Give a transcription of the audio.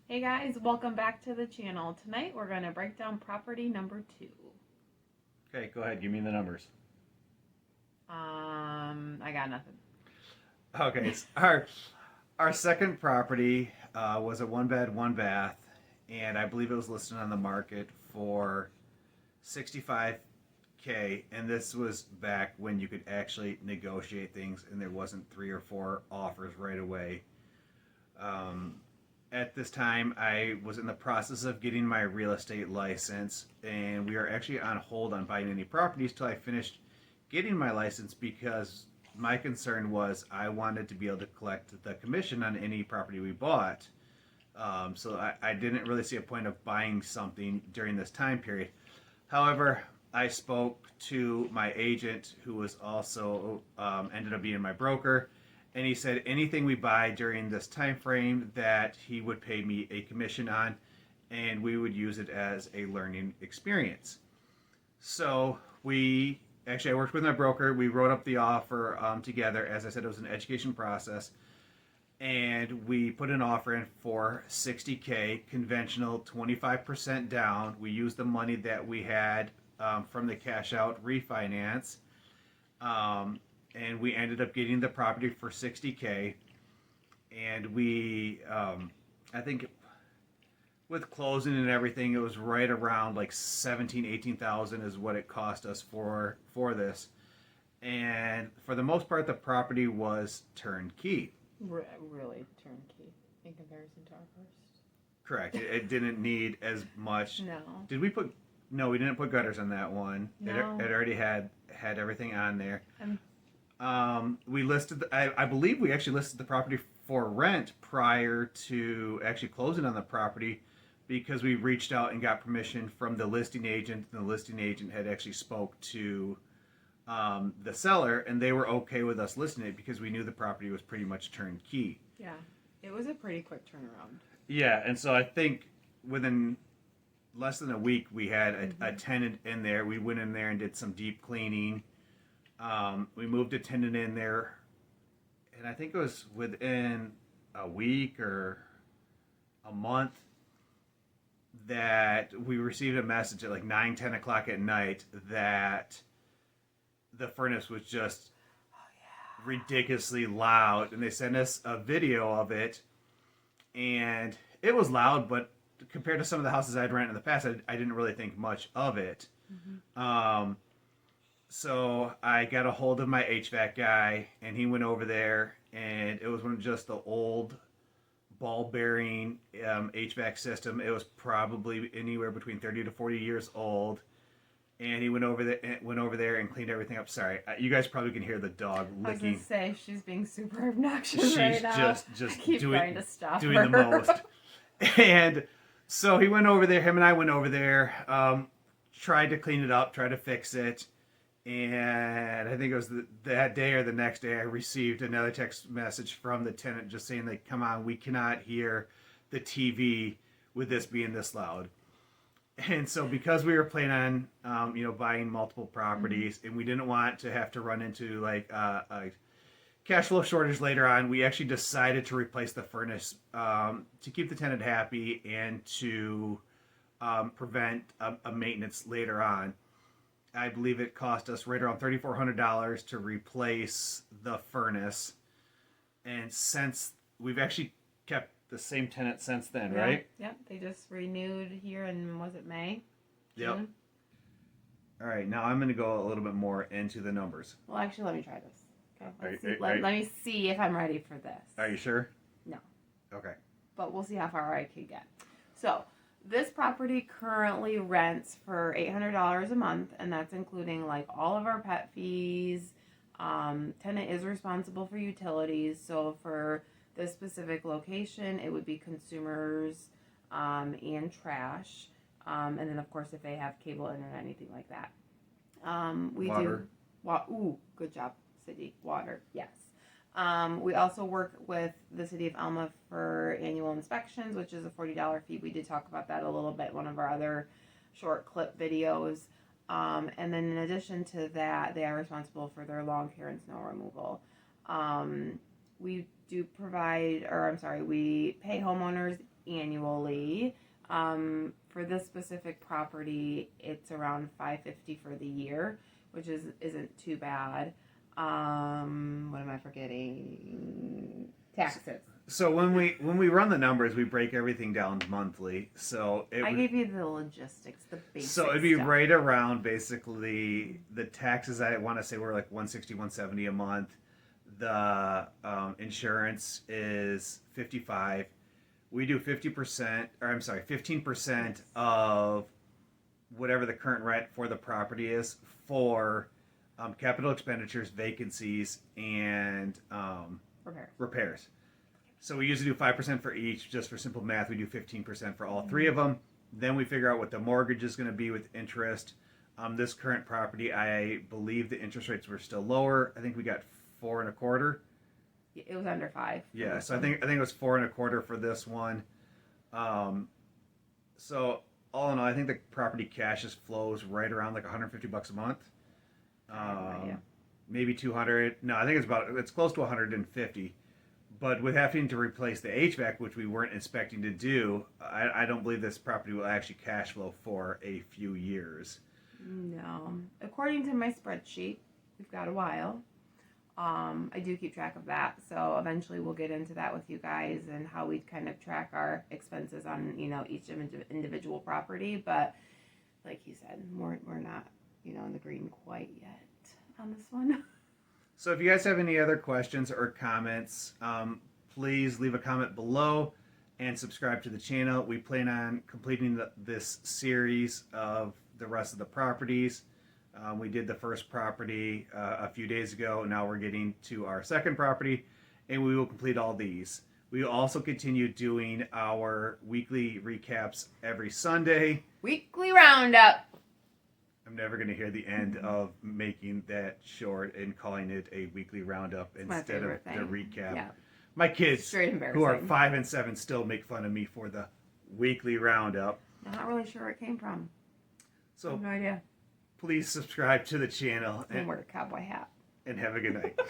Hey guys, welcome back to the channel. Tonight we're going to break down property number 2. Okay, go ahead. Give me the numbers. I got nothing. Okay, our second property was a one bed, one bath, and I believe it was listed on the market for 65K. And this was back when you could actually negotiate things, and there wasn't three or four offers right away. Um, at this time, I was in the process of getting my real estate license, and we are actually on hold on buying any properties till I finished getting my license because my concern was I wanted to be able to collect the commission on any property we bought. So I didn't really see a point of buying something during this time period. However, I spoke to my agent, who was also ended up being my broker, and he said anything we buy during this time frame that he would pay me a commission on, and we would use it as a learning experience. So I worked with my broker. We wrote up the offer together. As I said, it was an education process, and we put an offer in for 60K, conventional, 25% down. We used the money that we had from the cash out refinance, and we ended up getting the property for 60K. And I think with closing and everything, it was right around like 18,000 is what it cost us for this. And for the most part, the property was turnkey. Really turnkey in comparison to our first. Correct. It didn't need as much. No. Did we put? No, we didn't put gutters on that one. No. It already had everything on there. Um, We listed. I believe we actually listed the property for rent prior to actually closing on the property, because we reached out and got permission from the listing agent. And the listing agent had actually spoke to the seller, and they were okay with us listing it because we knew the property was pretty much turnkey. yeah, it was a pretty quick turnaround. Yeah, and so I think within less than a week we had a tenant in there. We went in there and did some deep cleaning. We moved a tenant in there, and I think it was within a week or a month that we received a message at like 9, 10 o'clock at night that the furnace was just ridiculously loud, and they sent us a video of it, and it was loud, but compared to some of the houses I'd rented in the past, I didn't really think much of it. So I got a hold of my HVAC guy, and he went over there, and it was one of just the old ball bearing HVAC system. It was probably anywhere between 30 to 40 years old. And he went over there and cleaned everything up. Sorry, you guys probably can hear the dog licking. I was going to say, she's being super obnoxious She's right now. just I keep doing trying to stop doing her. the most. And so he went over there. Him and I went over there, tried to clean it up, tried to fix it. And I think it was that day or the next day, I received another text message from the tenant just saying, like, come on, we cannot hear the TV with this being this loud. And so because we were planning on, buying multiple properties, and we didn't want to have to run into like a cash flow shortage later on, we actually decided to replace the furnace to keep the tenant happy and to prevent a maintenance later on. I believe it cost us right around $3,400 to replace the furnace, and since we've actually kept the same tenant since then, Yeah, right? Yep, they just renewed here in, was it May? Yep. June? All right, now I'm going to go a little bit more into the numbers. Well, actually, let me try this. Okay, Are let me see if I'm ready for this. Are you sure? No. Okay. But we'll see how far I can get. So, this property currently rents for $800 a month, and that's including like all of our pet fees. Tenant is responsible for utilities, so for this specific location, it would be consumers and trash. And then, of course, if they have cable, internet, anything like that. Water. Ooh, good job, city. Water, yes. We also work with the city of Alma for annual inspections, which is a $40 fee. We did talk about that a little bit in one of our other short clip videos. And then in addition to that, they are responsible for their lawn care and snow removal. We do provide, or I'm sorry, we pay homeowners annually. For this specific property, it's around $550 for the year, which isn't too bad. What am I forgetting? Taxes. So when we run the numbers, we break everything down monthly. So I gave you the logistics, the basic so it'd be stuff. right around basically the taxes. I want to say were like 160, 170 a month. The insurance is 55. We do 50%, or I'm sorry, 15% of whatever the current rent for the property is for capital expenditures, vacancies, and repairs. So we usually do 5% for each. Just for simple math, we do 15% for all three of them. Then we figure out what the mortgage is going to be with interest. This current property, I believe the interest rates were still lower. I think we got 4.25. It was under 5. Yeah, so I think it was 4.25 for this one. So all in all, I think the property cash just flows right around like $150 a month. Maybe 200. No, I think it's close to 150. But with having to replace the HVAC, which we weren't expecting to do, I don't believe this property will actually cash flow for a few years. No. According to my spreadsheet, we've got a while. I do keep track of that, so eventually we'll get into that with you guys and how we kind of track our expenses on, each individual property. But like you said, we're not, in the green quite yet on this one. So if you guys have any other questions or comments, please leave a comment below and subscribe to the channel. We plan on completing this series of the rest of the properties. We did the first property a few days ago. Now we're getting to our second property, and we will complete all these. We will also continue doing our weekly recaps every Sunday. Weekly roundup. I'm never going to hear the end of making that short and calling it a weekly roundup instead of the recap. Yeah. My kids, who are 5 and 7, still make fun of me for the weekly roundup. I'm not really sure where it came from. So I have no idea. Please subscribe to the channel And wear a cowboy hat. And have a good night.